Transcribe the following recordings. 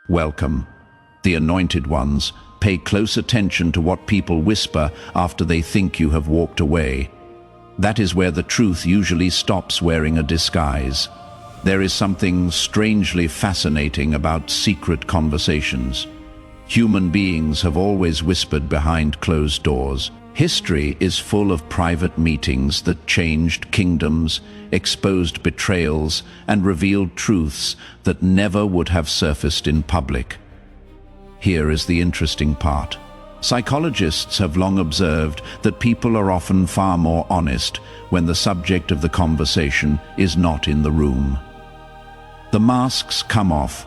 Welcome. The anointed ones, pay close attention to what people whisper after they think you have walked away. That is where the truth usually stops wearing a disguise. There is something strangely fascinating about secret conversations. Human beings have always whispered behind closed doors. History is full of private meetings that changed kingdoms, exposed betrayals, and revealed truths that never would have surfaced in public. Here is the interesting part. Psychologists have long observed that people are often far more honest when the subject of the conversation is not in the room. The masks come off,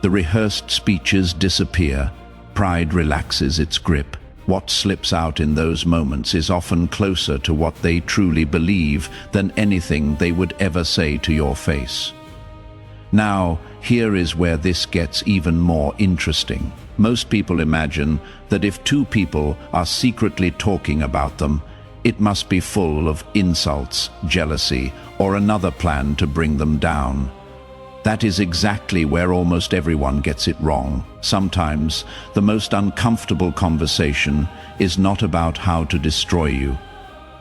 the rehearsed speeches disappear, pride relaxes its grip. What slips out in those moments is often closer to what they truly believe than anything they would ever say to your face. Now, here is where this gets even more interesting. Most people imagine that if two people are secretly talking about them, it must be full of insults, jealousy, or another plan to bring them down. That is exactly where almost everyone gets it wrong. Sometimes, the most uncomfortable conversation is not about how to destroy you.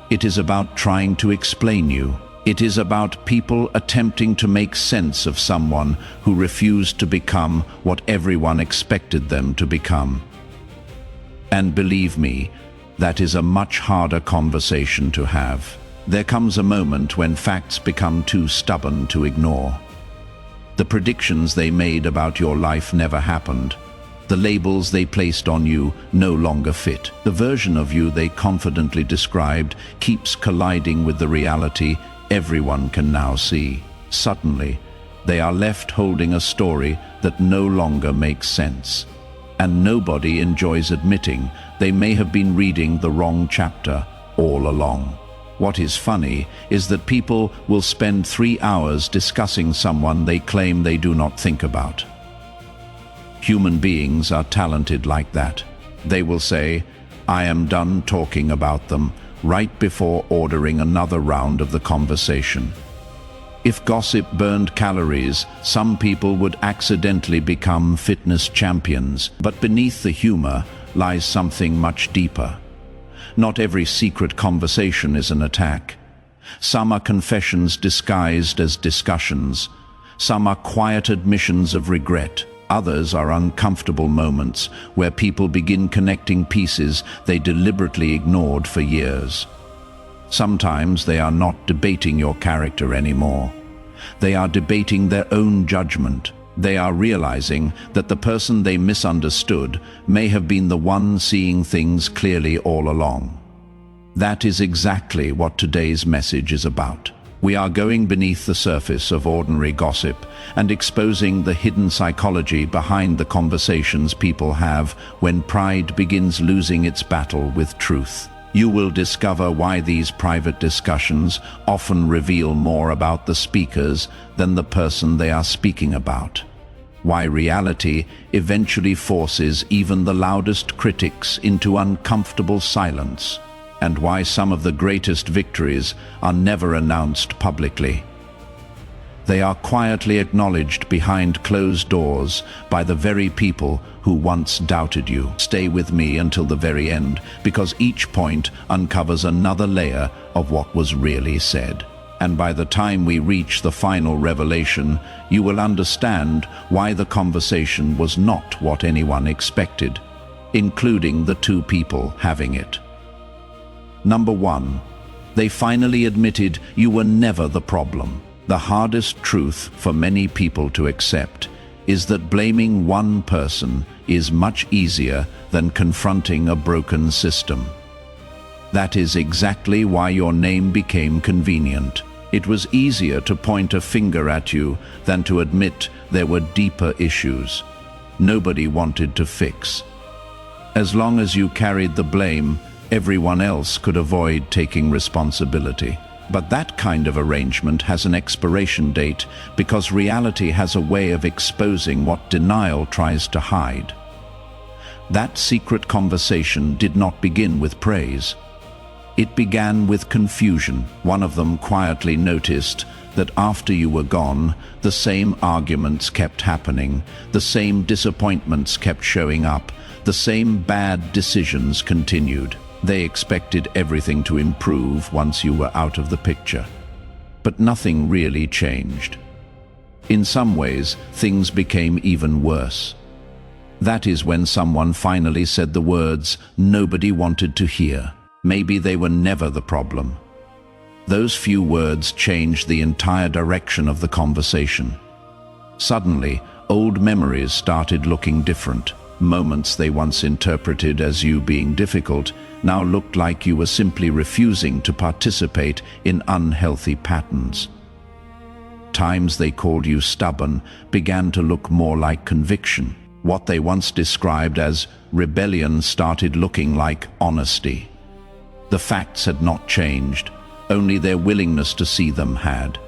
It is about trying to explain you. It is about people attempting to make sense of someone who refused to become what everyone expected them to become. And believe me, that is a much harder conversation to have. There comes a moment when facts become too stubborn to ignore. The predictions they made about your life never happened. The labels they placed on you no longer fit. The version of you they confidently described keeps colliding with the reality everyone can now see. Suddenly, they are left holding a story that no longer makes sense. And nobody enjoys admitting they may have been reading the wrong chapter all along. What is funny is that people will spend 3 hours discussing someone they claim they do not think about. Human beings are talented like that. They will say, "I am done talking about them," right before ordering another round of the conversation. If gossip burned calories, some people would accidentally become fitness champions. But beneath the humor lies something much deeper. Not every secret conversation is an attack. Some are confessions disguised as discussions. Some are quiet admissions of regret. Others are uncomfortable moments where people begin connecting pieces they deliberately ignored for years. Sometimes they are not debating your character anymore. They are debating their own judgment. They are realizing that the person they misunderstood may have been the one seeing things clearly all along. That is exactly what today's message is about. We are going beneath the surface of ordinary gossip and exposing the hidden psychology behind the conversations people have when pride begins losing its battle with truth. You will discover why these private discussions often reveal more about the speakers than the person they are speaking about. Why reality eventually forces even the loudest critics into uncomfortable silence. And why some of the greatest victories are never announced publicly. They are quietly acknowledged behind closed doors by the very people who once doubted you. Stay with me until the very end, because each point uncovers another layer of what was really said. And by the time we reach the final revelation, you will understand why the conversation was not what anyone expected, including the two people having it. Number 1, they finally admitted you were never the problem. The hardest truth for many people to accept is that blaming one person is much easier than confronting a broken system. That is exactly why your name became convenient. It was easier to point a finger at you than to admit there were deeper issues nobody wanted to fix. As long as you carried the blame, everyone else could avoid taking responsibility. But that kind of arrangement has an expiration date because reality has a way of exposing what denial tries to hide. That secret conversation did not begin with praise. It began with confusion. One of them quietly noticed that after you were gone, the same arguments kept happening, the same disappointments kept showing up, the same bad decisions continued. They expected everything to improve once you were out of the picture. But nothing really changed. In some ways, things became even worse. That is when someone finally said the words nobody wanted to hear. Maybe they were never the problem. Those few words changed the entire direction of the conversation. Suddenly, old memories started looking different. Moments they once interpreted as you being difficult now looked like you were simply refusing to participate in unhealthy patterns. Times they called you stubborn began to look more like conviction. What they once described as rebellion started looking like honesty. The facts had not changed, only their willingness to see them had.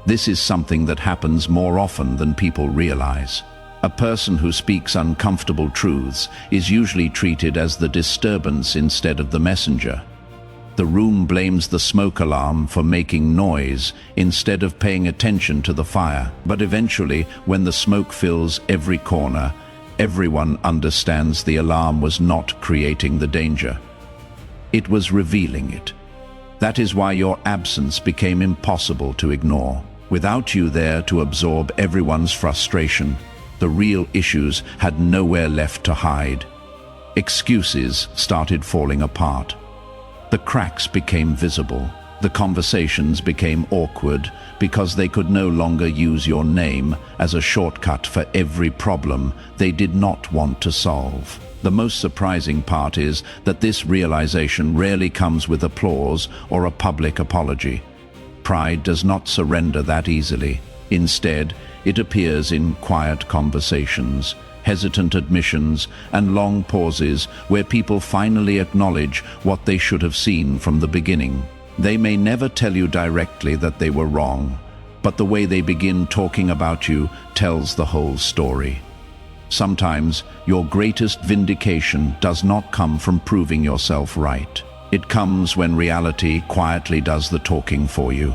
This is something that happens more often than people realize. A person who speaks uncomfortable truths is usually treated as the disturbance instead of the messenger. The room blames the smoke alarm for making noise instead of paying attention to the fire. But eventually, when the smoke fills every corner, everyone understands the alarm was not creating the danger. It was revealing it. That is why your absence became impossible to ignore. Without you there to absorb everyone's frustration, the real issues had nowhere left to hide. Excuses started falling apart. The cracks became visible. The conversations became awkward because they could no longer use your name as a shortcut for every problem they did not want to solve. The most surprising part is that this realization rarely comes with applause or a public apology. Pride does not surrender that easily. Instead, it appears in quiet conversations, hesitant admissions, and long pauses where people finally acknowledge what they should have seen from the beginning. They may never tell you directly that they were wrong, but the way they begin talking about you tells the whole story. Sometimes your greatest vindication does not come from proving yourself right. It comes when reality quietly does the talking for you.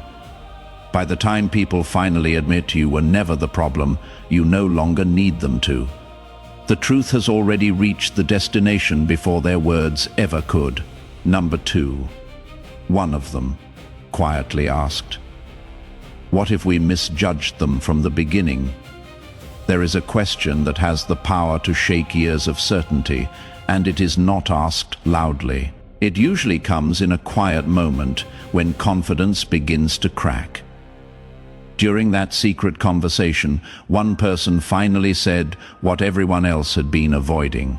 By the time people finally admit you were never the problem, you no longer need them to. The truth has already reached the destination before their words ever could. Number 2. One of them quietly asked, "What if we misjudged them from the beginning?" There is a question that has the power to shake years of certainty, and it is not asked loudly. It usually comes in a quiet moment when confidence begins to crack. During that secret conversation, one person finally said what everyone else had been avoiding.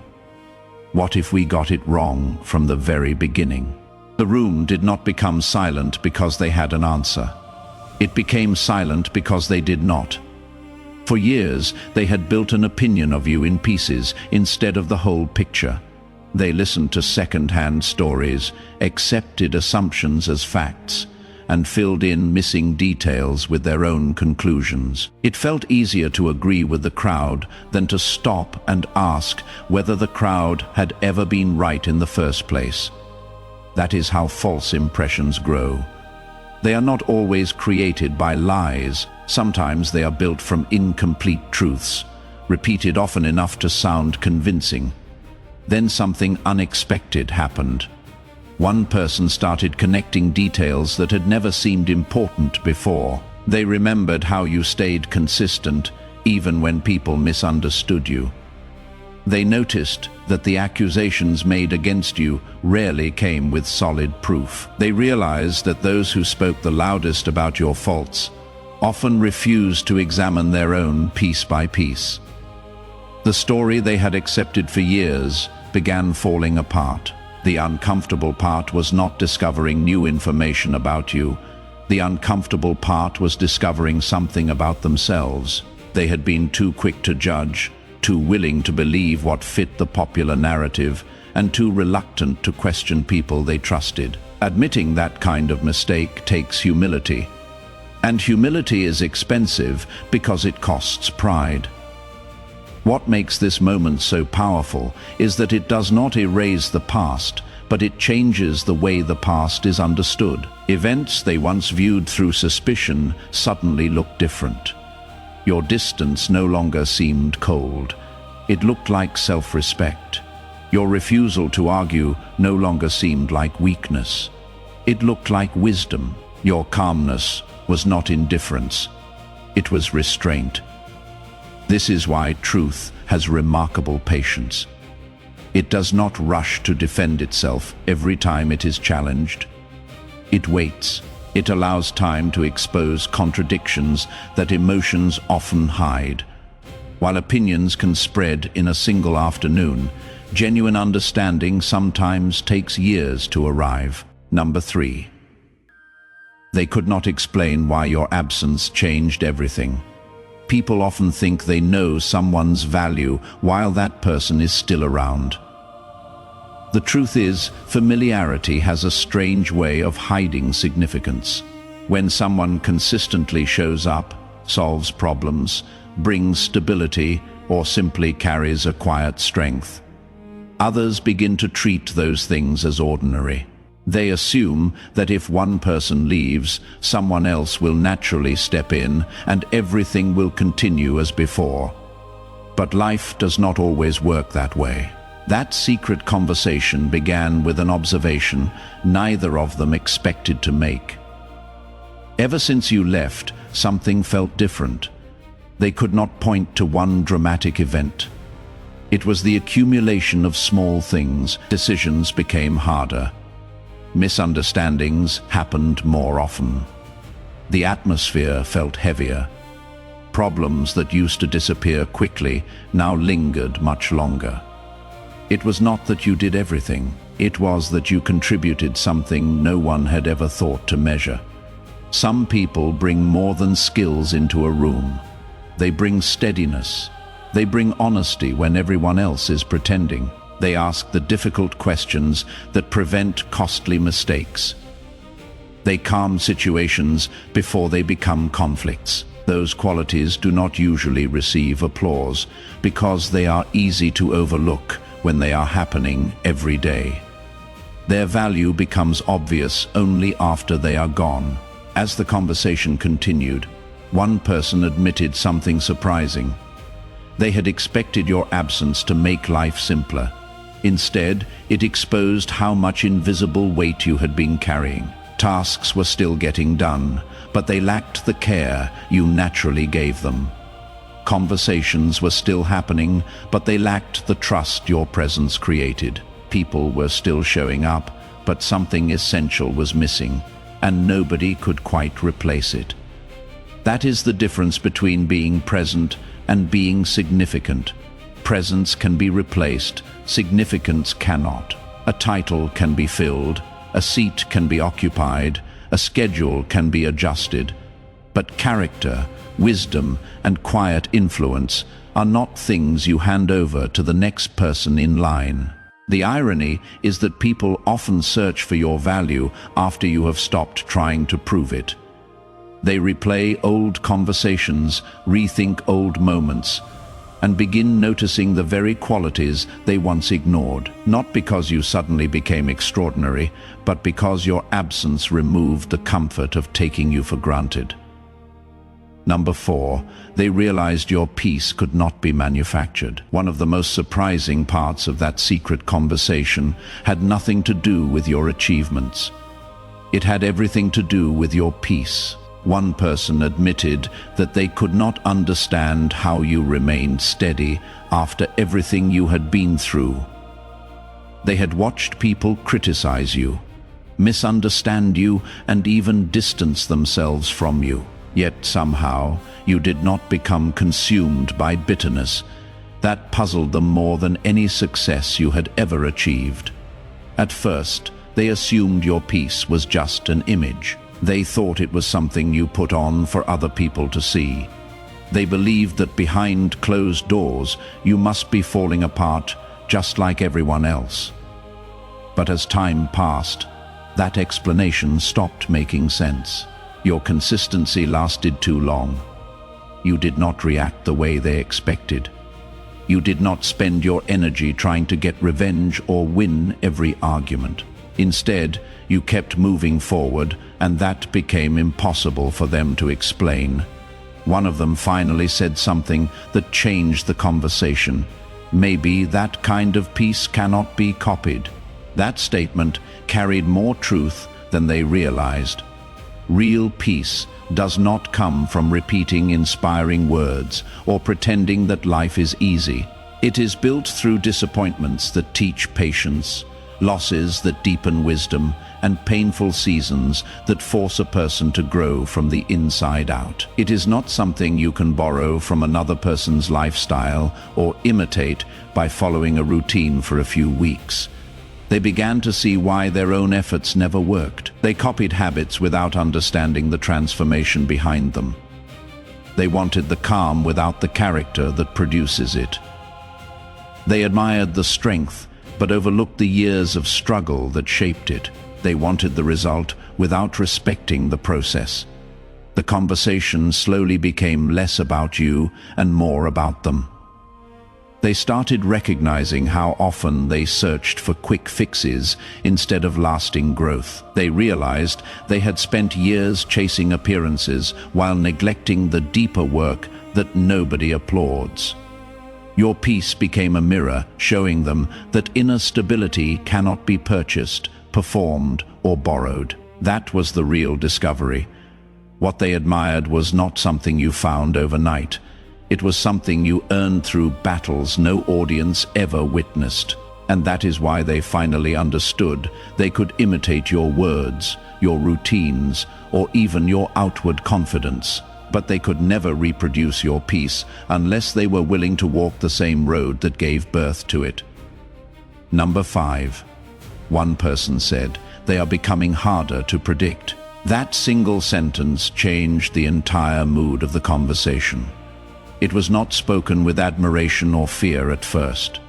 What if we got it wrong from the very beginning? The room did not become silent because they had an answer. It became silent because they did not. For years, they had built an opinion of you in pieces instead of the whole picture. They listened to second-hand stories, accepted assumptions as facts, and filled in missing details with their own conclusions. It felt easier to agree with the crowd than to stop and ask whether the crowd had ever been right in the first place. That is how false impressions grow. They are not always created by lies. Sometimes they are built from incomplete truths, repeated often enough to sound convincing. Then something unexpected happened. One person started connecting details that had never seemed important before. They remembered how you stayed consistent, even when people misunderstood you. They noticed that the accusations made against you rarely came with solid proof. They realized that those who spoke the loudest about your faults often refused to examine their own piece by piece. The story they had accepted for years began falling apart. The uncomfortable part was not discovering new information about you. The uncomfortable part was discovering something about themselves. They had been too quick to judge, too willing to believe what fit the popular narrative, and too reluctant to question people they trusted. Admitting that kind of mistake takes humility. And humility is expensive because it costs pride. What makes this moment so powerful is that it does not erase the past, but it changes the way the past is understood. Events they once viewed through suspicion suddenly look different. Your distance no longer seemed cold. It looked like self-respect. Your refusal to argue no longer seemed like weakness. It looked like wisdom. Your calmness was not indifference. It was restraint. This is why truth has remarkable patience. It does not rush to defend itself every time it is challenged. It waits. It allows time to expose contradictions that emotions often hide. While opinions can spread in a single afternoon, genuine understanding sometimes takes years to arrive. Number 3. They could not explain why your absence changed everything. People often think they know someone's value while that person is still around. The truth is, familiarity has a strange way of hiding significance. When someone consistently shows up, solves problems, brings stability, or simply carries a quiet strength, others begin to treat those things as ordinary. They assume that if one person leaves, someone else will naturally step in and everything will continue as before. But life does not always work that way. That secret conversation began with an observation neither of them expected to make. Ever since you left, something felt different. They could not point to one dramatic event. It was the accumulation of small things. Decisions became harder. Misunderstandings happened more often. The atmosphere felt heavier. Problems that used to disappear quickly now lingered much longer. It was not that you did everything. It was that you contributed something no one had ever thought to measure. Some people bring more than skills into a room. They bring steadiness. They bring honesty when everyone else is pretending. They ask the difficult questions that prevent costly mistakes. They calm situations before they become conflicts. Those qualities do not usually receive applause because they are easy to overlook when they are happening every day. Their value becomes obvious only after they are gone. As the conversation continued, one person admitted something surprising. They had expected your absence to make life simpler. Instead, it exposed how much invisible weight you had been carrying. Tasks were still getting done, but they lacked the care you naturally gave them. Conversations were still happening, but they lacked the trust your presence created. People were still showing up, but something essential was missing, and nobody could quite replace it. That is the difference between being present and being significant. Presence can be replaced, significance cannot. A title can be filled, a seat can be occupied, a schedule can be adjusted. But character, wisdom, and quiet influence are not things you hand over to the next person in line. The irony is that people often search for your value after you have stopped trying to prove it. They replay old conversations, rethink old moments, and begin noticing the very qualities they once ignored, not because you suddenly became extraordinary, but because your absence removed the comfort of taking you for granted. Number 4, they realized your peace could not be manufactured. One of the most surprising parts of that secret conversation had nothing to do with your achievements. It had everything to do with your peace. One person admitted that they could not understand how you remained steady after everything you had been through. They had watched people criticize you, misunderstand you, and even distance themselves from you. Yet somehow you did not become consumed by bitterness. That puzzled them more than any success you had ever achieved. At first, they assumed your peace was just an image. They thought it was something you put on for other people to see. They believed that behind closed doors you must be falling apart just like everyone else. But as time passed, that explanation stopped making sense. Your consistency lasted too long. You did not react the way they expected. You did not spend your energy trying to get revenge or win every argument. Instead, you kept moving forward, and that became impossible for them to explain. One of them finally said something that changed the conversation. Maybe that kind of peace cannot be copied. That statement carried more truth than they realized. Real peace does not come from repeating inspiring words or pretending that life is easy. It is built through disappointments that teach patience, losses that deepen wisdom, and painful seasons that force a person to grow from the inside out. It is not something you can borrow from another person's lifestyle or imitate by following a routine for a few weeks. They began to see why their own efforts never worked. They copied habits without understanding the transformation behind them. They wanted the calm without the character that produces it. They admired the strength, but overlooked the years of struggle that shaped it. They wanted the result without respecting the process. The conversation slowly became less about you and more about them. They started recognizing how often they searched for quick fixes instead of lasting growth. They realized they had spent years chasing appearances while neglecting the deeper work that nobody applauds. Your peace became a mirror showing them that inner stability cannot be purchased, performed, or borrowed. That was the real discovery. What they admired was not something you found overnight. It was something you earned through battles no audience ever witnessed. And that is why they finally understood they could imitate your words, your routines, or even your outward confidence. But they could never reproduce your peace unless they were willing to walk the same road that gave birth to it. Number 5. One person said, "They are becoming harder to predict." That single sentence changed the entire mood of the conversation. It was not spoken with admiration or fear at first.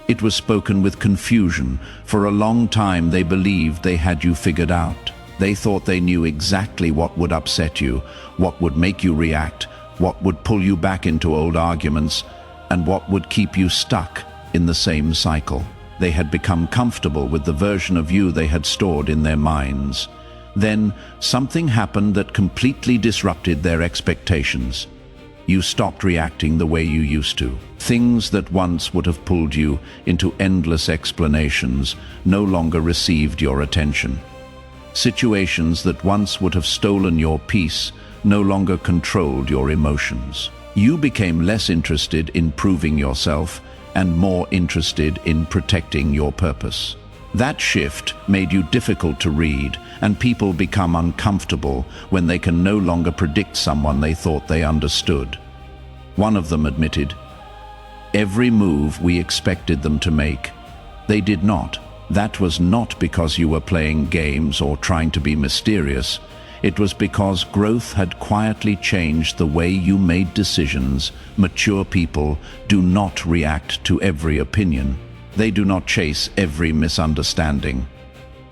It was spoken with confusion. For a long time they believed they had you figured out. They thought they knew exactly what would upset you, what would make you react, what would pull you back into old arguments, and what would keep you stuck in the same cycle. They had become comfortable with the version of you they had stored in their minds. Then something happened that completely disrupted their expectations. You stopped reacting the way you used to. Things that once would have pulled you into endless explanations no longer received your attention. Situations that once would have stolen your peace no longer controlled your emotions. You became less interested in proving yourself and more interested in protecting your purpose. That shift made you difficult to read, and people become uncomfortable when they can no longer predict someone they thought they understood. One of them admitted, "Every move we expected them to make, they did not. That was not because you were playing games or trying to be mysterious. It was because growth had quietly changed the way you made decisions. Mature people do not react to every opinion. They do not chase every misunderstanding.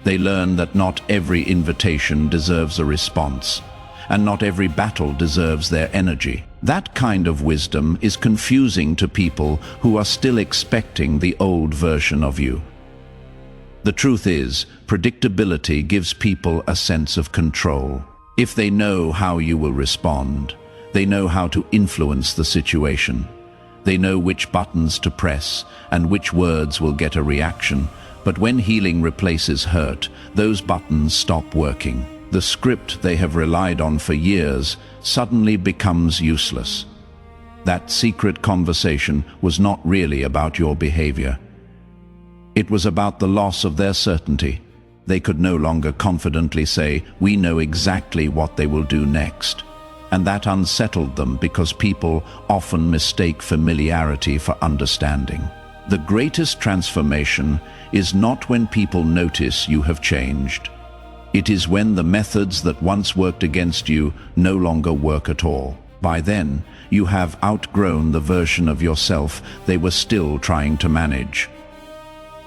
They learn that not every invitation deserves a response, and not every battle deserves their energy." That kind of wisdom is confusing to people who are still expecting the old version of you. The truth is, predictability gives people a sense of control. If they know how you will respond, they know how to influence the situation. They know which buttons to press and which words will get a reaction. But when healing replaces hurt, those buttons stop working. The script they have relied on for years suddenly becomes useless. That secret conversation was not really about your behavior. It was about the loss of their certainty. They could no longer confidently say, "We know exactly what they will do next." And that unsettled them because people often mistake familiarity for understanding. The greatest transformation is not when people notice you have changed. It is when the methods that once worked against you no longer work at all. By then, you have outgrown the version of yourself they were still trying to manage.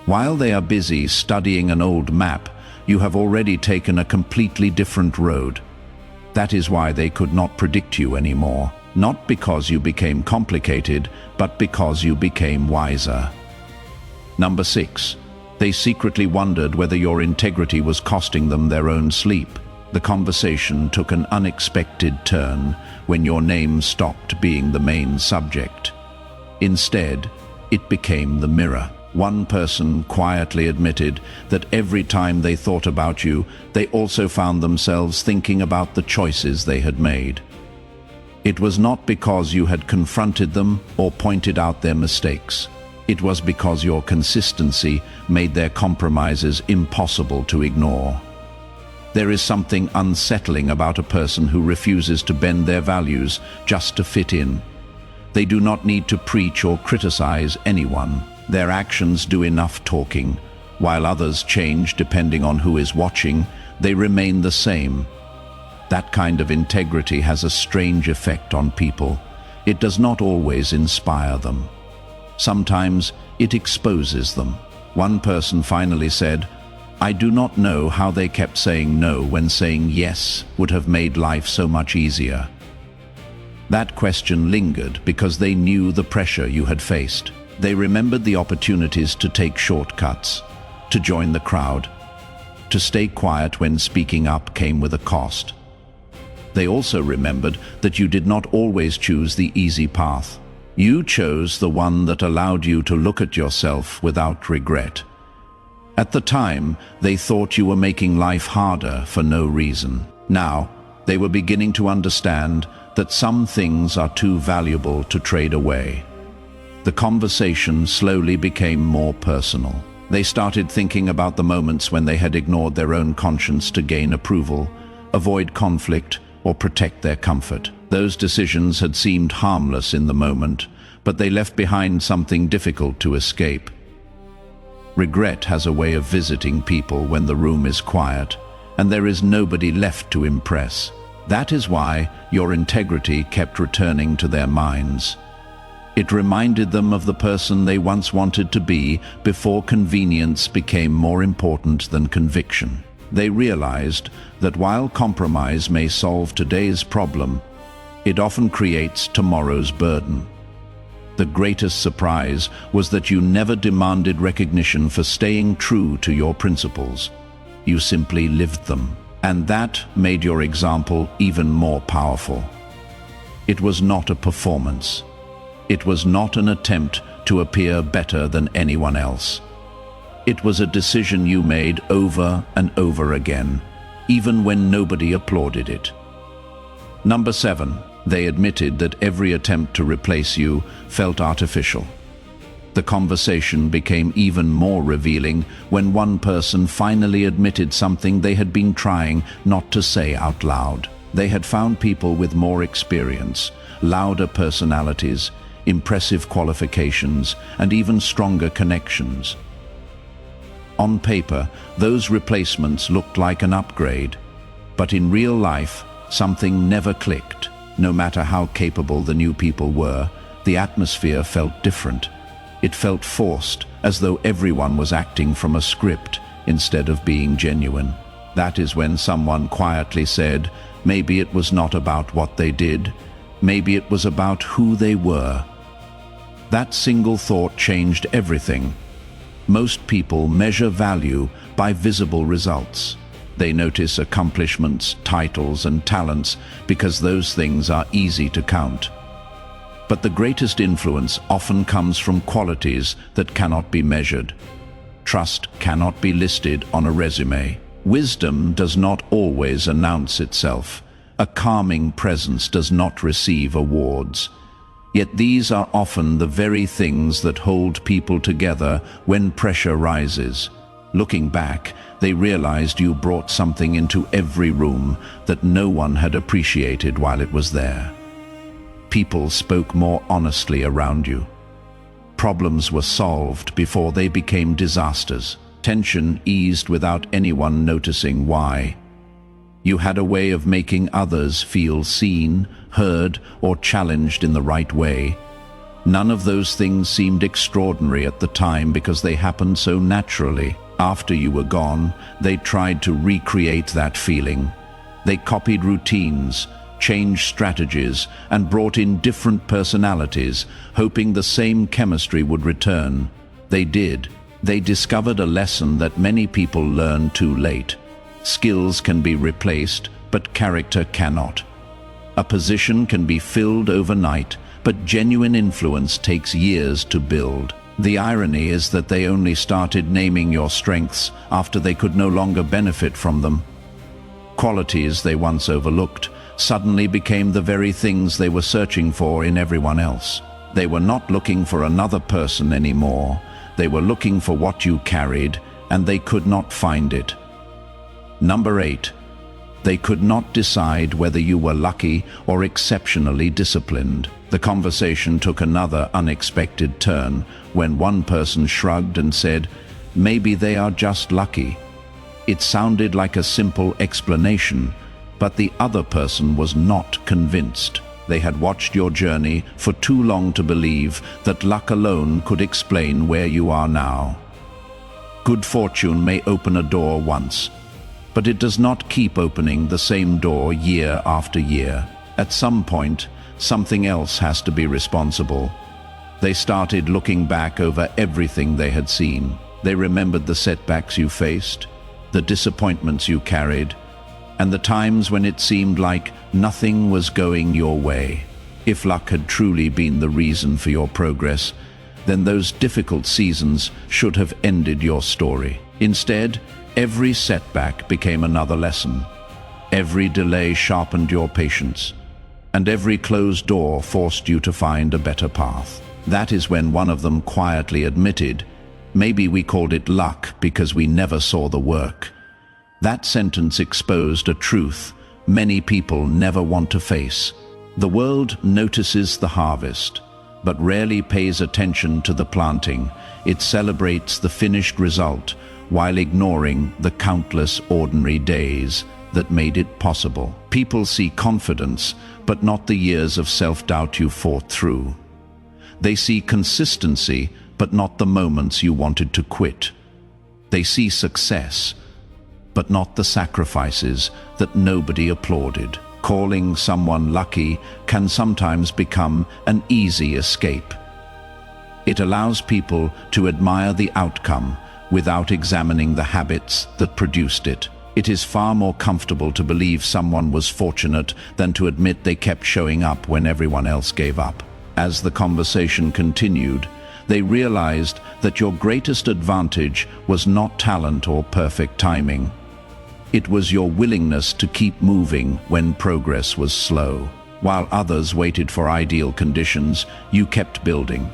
While they are busy studying an old map, you have already taken a completely different road. That is why they could not predict you anymore. not because you became complicated, but because you became wiser. Number 6. They secretly wondered whether your integrity was costing them their own sleep. The conversation took an unexpected turn when your name stopped being the main subject. Instead, it became the mirror. One person quietly admitted that every time they thought about you, they also found themselves thinking about the choices they had made. It was not because you had confronted them or pointed out their mistakes. It was because your consistency made their compromises impossible to ignore. There is something unsettling about a person who refuses to bend their values just to fit in. They do not need to preach or criticize anyone. Their actions do enough talking. While others change depending on who is watching, they remain the same. That kind of integrity has a strange effect on people. It does not always inspire them. Sometimes it exposes them. One person finally said, "I do not know how they kept saying no when saying yes would have made life so much easier." That question lingered because they knew the pressure you had faced. They remembered the opportunities to take shortcuts, to join the crowd, to stay quiet when speaking up came with a cost. They also remembered that you did not always choose the easy path. You chose the one that allowed you to look at yourself without regret. At the time, they thought you were making life harder for no reason. Now, they were beginning to understand that some things are too valuable to trade away. The conversation slowly became more personal. They started thinking about the moments when they had ignored their own conscience to gain approval, avoid conflict, or protect their comfort. Those decisions had seemed harmless in the moment, but they left behind something difficult to escape. Regret has a way of visiting people when the room is quiet, and there is nobody left to impress. That is why your integrity kept returning to their minds. It reminded them of the person they once wanted to be before convenience became more important than conviction. They realized that while compromise may solve today's problem, it often creates tomorrow's burden. The greatest surprise was that you never demanded recognition for staying true to your principles. You simply lived them, and that made your example even more powerful. It was not a performance. It was not an attempt to appear better than anyone else. It was a decision you made over and over again, even when nobody applauded it. Number 7. They admitted that every attempt to replace you felt artificial. The conversation became even more revealing when one person finally admitted something they had been trying not to say out loud. They had found people with more experience, louder personalities, impressive qualifications, and even stronger connections. On paper, those replacements looked like an upgrade, but in real life, something never clicked. No matter how capable the new people were, the atmosphere felt different. It felt forced, as though everyone was acting from a script instead of being genuine. That is when someone quietly said, maybe it was not about what they did, maybe it was about who they were. That single thought changed everything. Most people measure value by visible results. They notice accomplishments, titles, and talents because those things are easy to count. But the greatest influence often comes from qualities that cannot be measured. Trust cannot be listed on a resume. Wisdom does not always announce itself. A calming presence does not receive awards. Yet these are often the very things that hold people together when pressure rises. Looking back, they realized you brought something into every room that no one had appreciated while it was there. People spoke more honestly around you. Problems were solved before they became disasters. Tension eased without anyone noticing why. You had a way of making others feel seen, heard, or challenged in the right way. None of those things seemed extraordinary at the time because they happened so naturally. After you were gone, they tried to recreate that feeling. They copied routines, changed strategies, and brought in different personalities, hoping the same chemistry would return. They did. They discovered a lesson that many people learn too late. Skills can be replaced, but character cannot. A position can be filled overnight, but genuine influence takes years to build. The irony is that they only started naming your strengths after they could no longer benefit from them. Qualities they once overlooked suddenly became the very things they were searching for in everyone else. They were not looking for another person anymore. They were looking for what you carried, and they could not find it. Number 8. They could not decide whether you were lucky or exceptionally disciplined. The conversation took another unexpected turn when one person shrugged and said, "Maybe they are just lucky." It sounded like a simple explanation, but the other person was not convinced. They had watched your journey for too long to believe that luck alone could explain where you are now. Good fortune may open a door once, but it does not keep opening the same door year after year. At some point, something else has to be responsible. They started looking back over everything they had seen. They remembered the setbacks you faced, the disappointments you carried, and the times when it seemed like nothing was going your way. If luck had truly been the reason for your progress, then those difficult seasons should have ended your story. Instead, every setback became another lesson. Every delay sharpened your patience, and every closed door forced you to find a better path. That is when one of them quietly admitted, "Maybe we called it luck because we never saw the work." That sentence exposed a truth many people never want to face. The world notices the harvest, but rarely pays attention to the planting. It celebrates the finished result while ignoring the countless ordinary days that made it possible. People see confidence, but not the years of self-doubt you fought through. They see consistency, but not the moments you wanted to quit. They see success, but not the sacrifices that nobody applauded. Calling someone lucky can sometimes become an easy escape. It allows people to admire the outcome without examining the habits that produced it. It is far more comfortable to believe someone was fortunate than to admit they kept showing up when everyone else gave up. As the conversation continued, they realized that your greatest advantage was not talent or perfect timing. It was your willingness to keep moving when progress was slow. While others waited for ideal conditions, you kept building.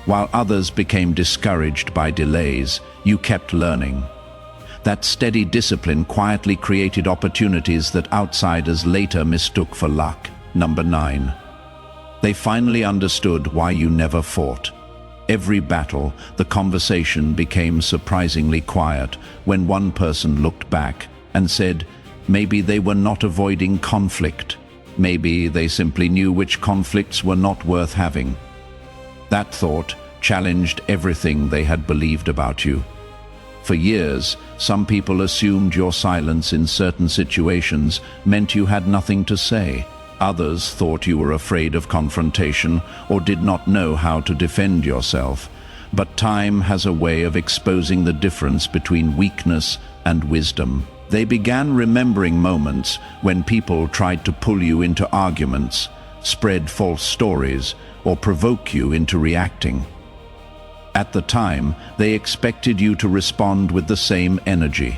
While others became discouraged by delays, you kept learning. That steady discipline quietly created opportunities that outsiders later mistook for luck. Number 9. They finally understood why you never fought. Every battle, the conversation became surprisingly quiet when one person looked back and said, maybe they were not avoiding conflict. Maybe they simply knew which conflicts were not worth having. That thought challenged everything they had believed about you. For years, some people assumed your silence in certain situations meant you had nothing to say. Others thought you were afraid of confrontation or did not know how to defend yourself. But time has a way of exposing the difference between weakness and wisdom. They began remembering moments when people tried to pull you into arguments, spread false stories, or provoke you into reacting. At the time, they expected you to respond with the same energy.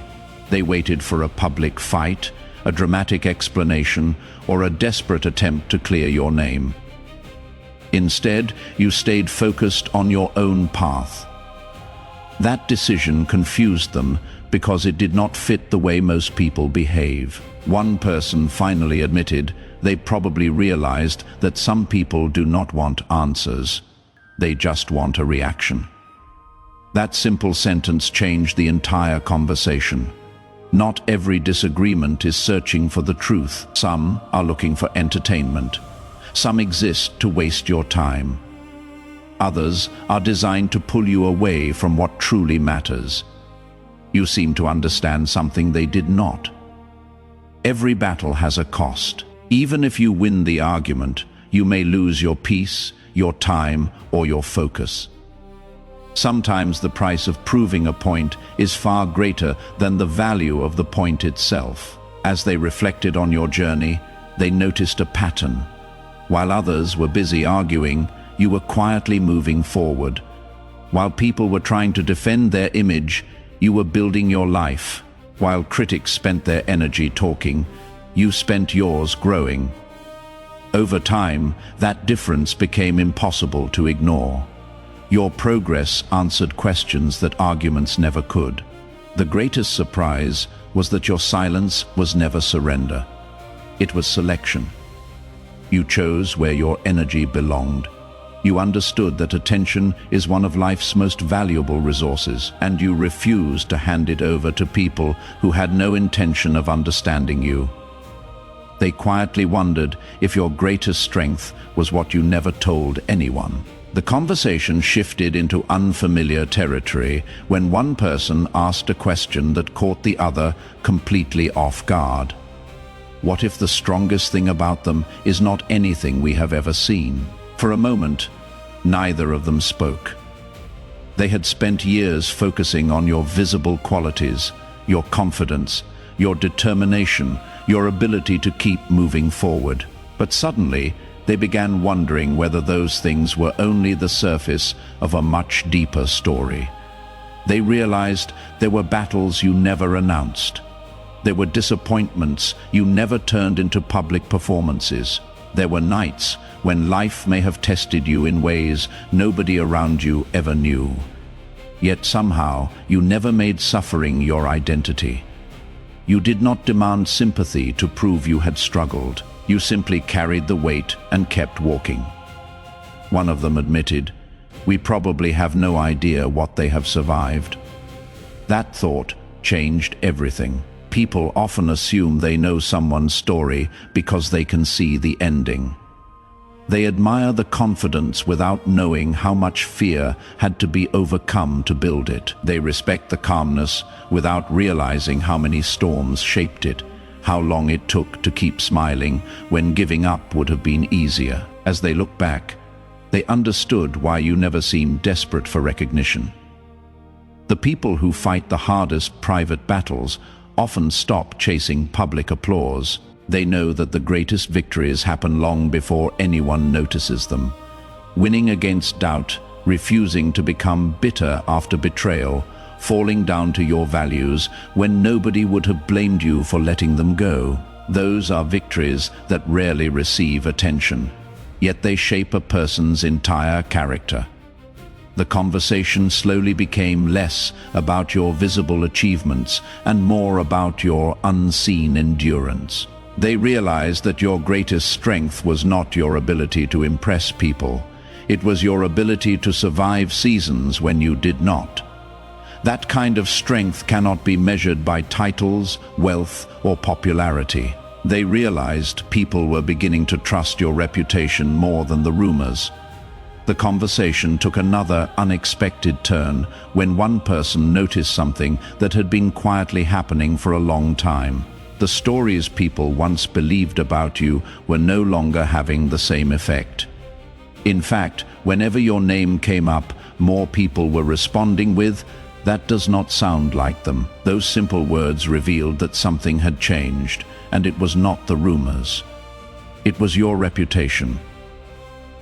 They waited for a public fight, a dramatic explanation, or a desperate attempt to clear your name. Instead, you stayed focused on your own path. That decision confused them because it did not fit the way most people behave. One person finally admitted they probably realized that some people do not want answers. They just want a reaction. That simple sentence changed the entire conversation. Not every disagreement is searching for the truth. Some are looking for entertainment. Some exist to waste your time. Others are designed to pull you away from what truly matters. You seem to understand something they did not. Every battle has a cost. Even if you win the argument, you may lose your peace, your time, or your focus. Sometimes the price of proving a point is far greater than the value of the point itself. As they reflected on your journey, they noticed a pattern. While others were busy arguing, you were quietly moving forward. While people were trying to defend their image, you were building your life. While critics spent their energy talking, you spent yours growing. Over time, that difference became impossible to ignore. Your progress answered questions that arguments never could. The greatest surprise was that your silence was never surrender. It was selection. You chose where your energy belonged. You understood that attention is one of life's most valuable resources, and you refused to hand it over to people who had no intention of understanding you. They quietly wondered if your greatest strength was what you never told anyone. The conversation shifted into unfamiliar territory when one person asked a question that caught the other completely off guard. What if the strongest thing about them is not anything we have ever seen? For a moment, neither of them spoke. They had spent years focusing on your visible qualities, your confidence, your determination, your ability to keep moving forward. But suddenly, they began wondering whether those things were only the surface of a much deeper story. They realized there were battles you never announced. There were disappointments you never turned into public performances. There were nights when life may have tested you in ways nobody around you ever knew. Yet somehow you never made suffering your identity. You did not demand sympathy to prove you had struggled. You simply carried the weight and kept walking. One of them admitted, "We probably have no idea what they have survived." That thought changed everything. People often assume they know someone's story because they can see the ending. They admire the confidence without knowing how much fear had to be overcome to build it. They respect the calmness without realizing how many storms shaped it, how long it took to keep smiling when giving up would have been easier. As they look back, they understood why you never seemed desperate for recognition. The people who fight the hardest private battles often stop chasing public applause. They know that the greatest victories happen long before anyone notices them. Winning against doubt, refusing to become bitter after betrayal, falling down to your values when nobody would have blamed you for letting them go. Those are victories that rarely receive attention, yet they shape a person's entire character. The conversation slowly became less about your visible achievements and more about your unseen endurance. They realized that your greatest strength was not your ability to impress people. It was your ability to survive seasons when you did not. That kind of strength cannot be measured by titles, wealth, or popularity. They realized people were beginning to trust your reputation more than the rumors. The conversation took another unexpected turn when one person noticed something that had been quietly happening for a long time. The stories people once believed about you were no longer having the same effect. In fact, whenever your name came up, more people were responding with, "That does not sound like them." Those simple words revealed that something had changed, and it was not the rumors. It was your reputation.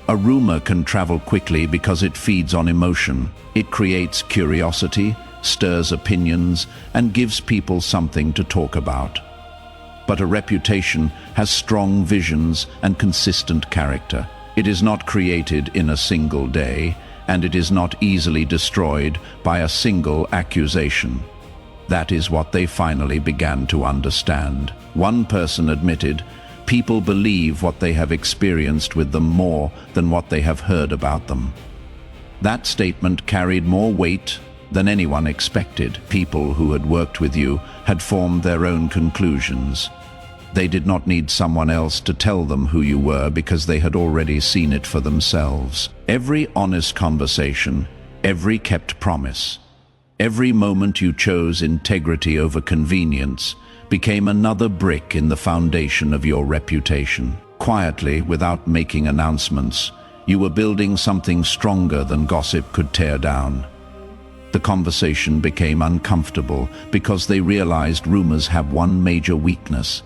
A rumor can travel quickly because it feeds on emotion. It creates curiosity, stirs opinions, and gives people something to talk about. But a reputation has strong visions and consistent character. It is not created in a single day, and it is not easily destroyed by a single accusation. That is what they finally began to understand. One person admitted, "People believe what they have experienced with them more than what they have heard about them." That statement carried more weight than anyone expected. People who had worked with you had formed their own conclusions. They did not need someone else to tell them who you were because they had already seen it for themselves. Every honest conversation, every kept promise, every moment you chose integrity over convenience became another brick in the foundation of your reputation. Quietly, without making announcements, you were building something stronger than gossip could tear down. The conversation became uncomfortable because they realized rumors have one major weakness.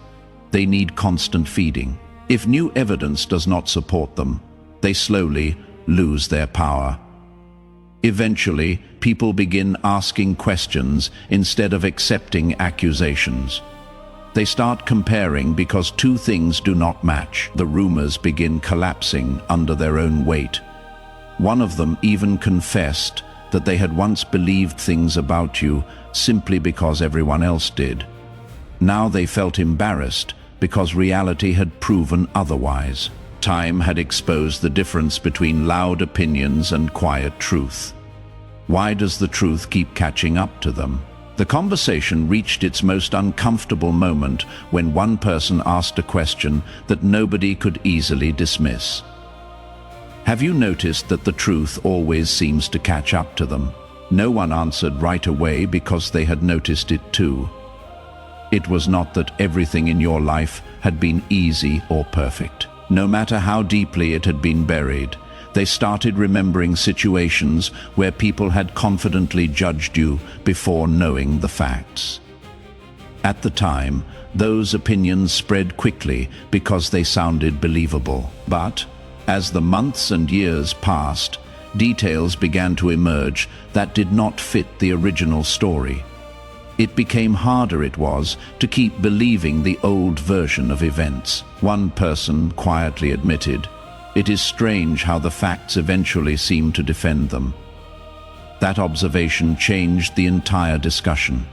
They need constant feeding. If new evidence does not support them, they slowly lose their power. Eventually, people begin asking questions instead of accepting accusations. They start comparing because two things do not match. The rumors begin collapsing under their own weight. One of them even confessed that they had once believed things about you simply because everyone else did. Now they felt embarrassed because reality had proven otherwise. Time had exposed the difference between loud opinions and quiet truth. Why does the truth keep catching up to them? The conversation reached its most uncomfortable moment when one person asked a question that nobody could easily dismiss. Have you noticed that the truth always seems to catch up to them? No one answered right away because they had noticed it too. It was not that everything in your life had been easy or perfect. No matter how deeply it had been buried, they started remembering situations where people had confidently judged you before knowing the facts. At the time, those opinions spread quickly because they sounded believable. But as the months and years passed, details began to emerge that did not fit the original story. It became harder to keep believing the old version of events. One person quietly admitted, "It is strange how the facts eventually seem to defend them." That observation changed the entire discussion.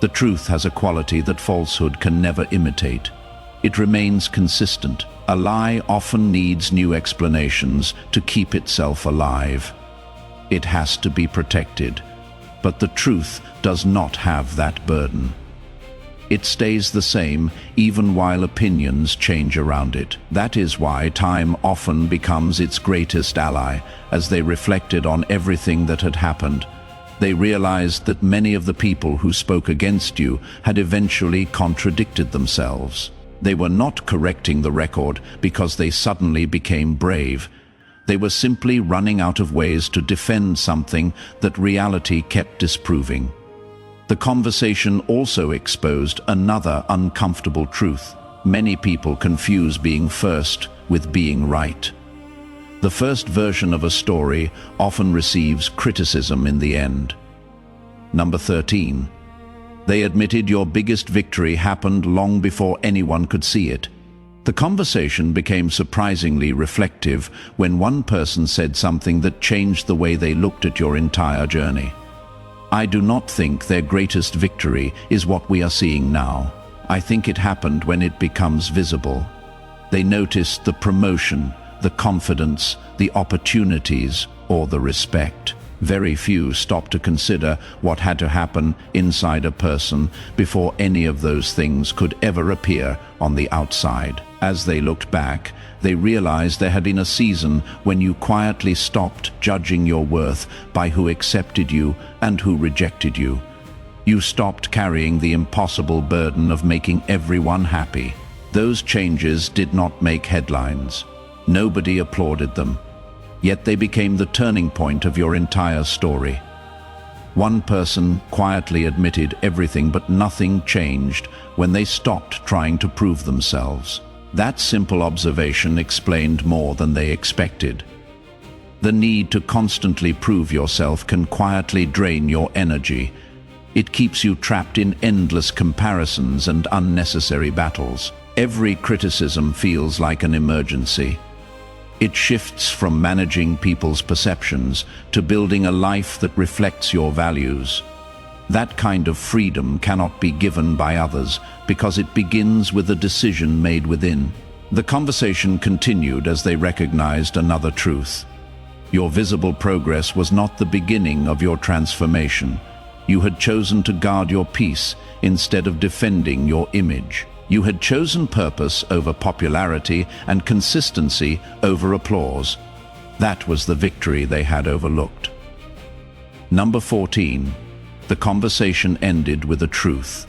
The truth has a quality that falsehood can never imitate. It remains consistent. A lie often needs new explanations to keep itself alive. It has to be protected, but the truth does not have that burden. It stays the same even while opinions change around it. That is why time often becomes its greatest ally. As they reflected on everything that had happened, they realized that many of the people who spoke against you had eventually contradicted themselves. They were not correcting the record because they suddenly became brave. They were simply running out of ways to defend something that reality kept disproving. The conversation also exposed another uncomfortable truth. Many people confuse being first with being right. The first version of a story often receives criticism in the end. Number 13. They admitted your biggest victory happened long before anyone could see it. The conversation became surprisingly reflective when one person said something that changed the way they looked at your entire journey. "I do not think their greatest victory is what we are seeing now. I think it happened when it becomes visible." They noticed the promotion, the confidence, the opportunities, or the respect. Very few stopped to consider what had to happen inside a person before any of those things could ever appear on the outside. As they looked back, they realized there had been a season when you quietly stopped judging your worth by who accepted you and who rejected you. You stopped carrying the impossible burden of making everyone happy. Those changes did not make headlines. Nobody applauded them. Yet they became the turning point of your entire story. One person quietly admitted everything, but nothing changed when they stopped trying to prove themselves. That simple observation explained more than they expected. The need to constantly prove yourself can quietly drain your energy. It keeps you trapped in endless comparisons and unnecessary battles. Every criticism feels like an emergency. It shifts from managing people's perceptions to building a life that reflects your values. That kind of freedom cannot be given by others because it begins with a decision made within. The conversation continued as they recognized another truth. Your visible progress was not the beginning of your transformation. You had chosen to guard your peace instead of defending your image. You had chosen purpose over popularity and consistency over applause. That was the victory they had overlooked. Number 14. The conversation ended with a truth.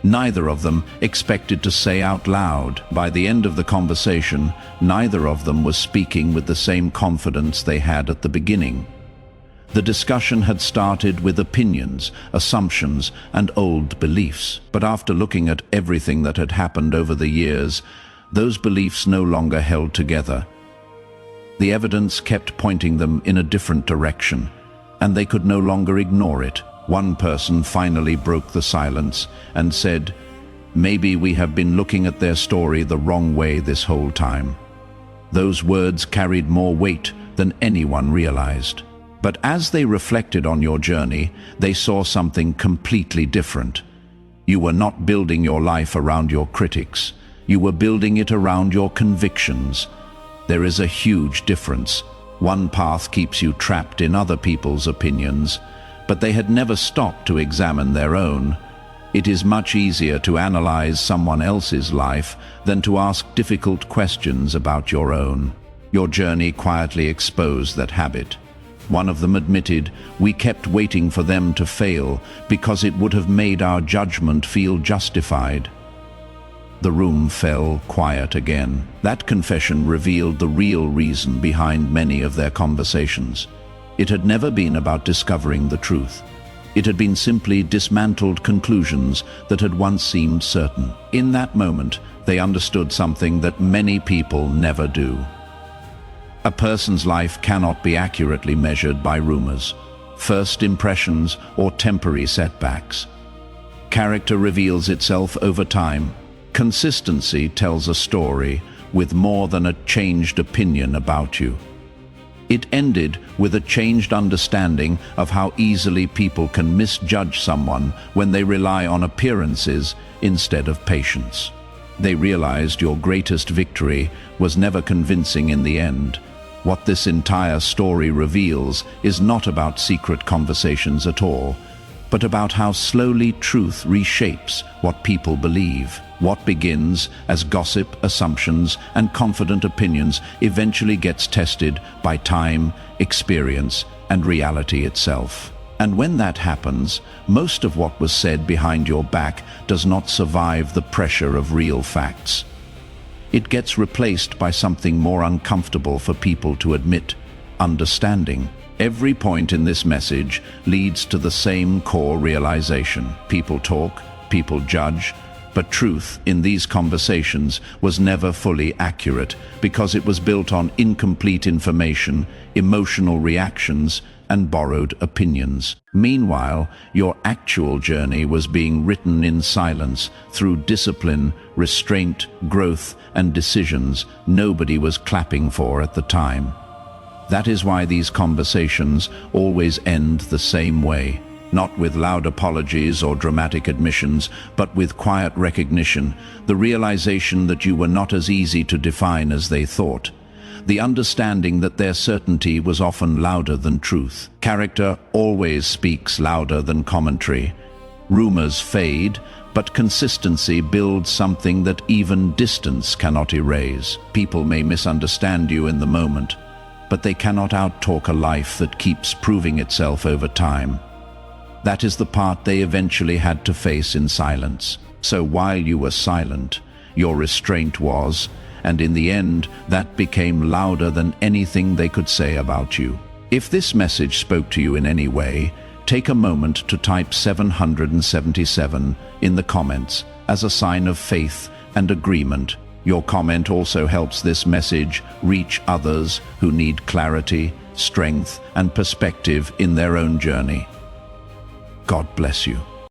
Neither of them expected to say out loud. By the end of the conversation, neither of them was speaking with the same confidence they had at the beginning. The discussion had started with opinions, assumptions, and old beliefs. But after looking at everything that had happened over the years, those beliefs no longer held together. The evidence kept pointing them in a different direction, and they could no longer ignore it. One person finally broke the silence and said, "Maybe we have been looking at their story the wrong way this whole time." Those words carried more weight than anyone realized. But as they reflected on your journey, they saw something completely different. You were not building your life around your critics. You were building it around your convictions. There is a huge difference. One path keeps you trapped in other people's opinions, but they had never stopped to examine their own. It is much easier to analyze someone else's life than to ask difficult questions about your own. Your journey quietly exposed that habit. One of them admitted, "We kept waiting for them to fail because it would have made our judgment feel justified." The room fell quiet again. That confession revealed the real reason behind many of their conversations. It had never been about discovering the truth. It had been simply dismantled conclusions that had once seemed certain. In that moment, they understood something that many people never do. A person's life cannot be accurately measured by rumors, first impressions, or temporary setbacks. Character reveals itself over time. Consistency tells a story with more than a changed opinion about you. It ended with a changed understanding of how easily people can misjudge someone when they rely on appearances instead of patience. They realized your greatest victory was never convincing in the end. What this entire story reveals is not about secret conversations at all, but about how slowly truth reshapes what people believe. What begins as gossip, assumptions, and confident opinions eventually gets tested by time, experience, and reality itself. And when that happens, most of what was said behind your back does not survive the pressure of real facts. It gets replaced by something more uncomfortable for people to admit: understanding. Every point in this message leads to the same core realization. People talk, people judge, but truth in these conversations was never fully accurate because it was built on incomplete information, emotional reactions, and borrowed opinions. Meanwhile, your actual journey was being written in silence through discipline, restraint, growth, and decisions nobody was clapping for at the time. That is why these conversations always end the same way. Not with loud apologies or dramatic admissions, but with quiet recognition, the realization that you were not as easy to define as they thought. The understanding that their certainty was often louder than truth. Character always speaks louder than commentary. Rumors fade, but consistency builds something that even distance cannot erase. People may misunderstand you in the moment, but they cannot outtalk a life that keeps proving itself over time. That is the part they eventually had to face in silence. So while you were silent, your restraint was, and in the end, that became louder than anything they could say about you. If this message spoke to you in any way, take a moment to type 777 in the comments as a sign of faith and agreement. Your comment also helps this message reach others who need clarity, strength, and perspective in their own journey. God bless you.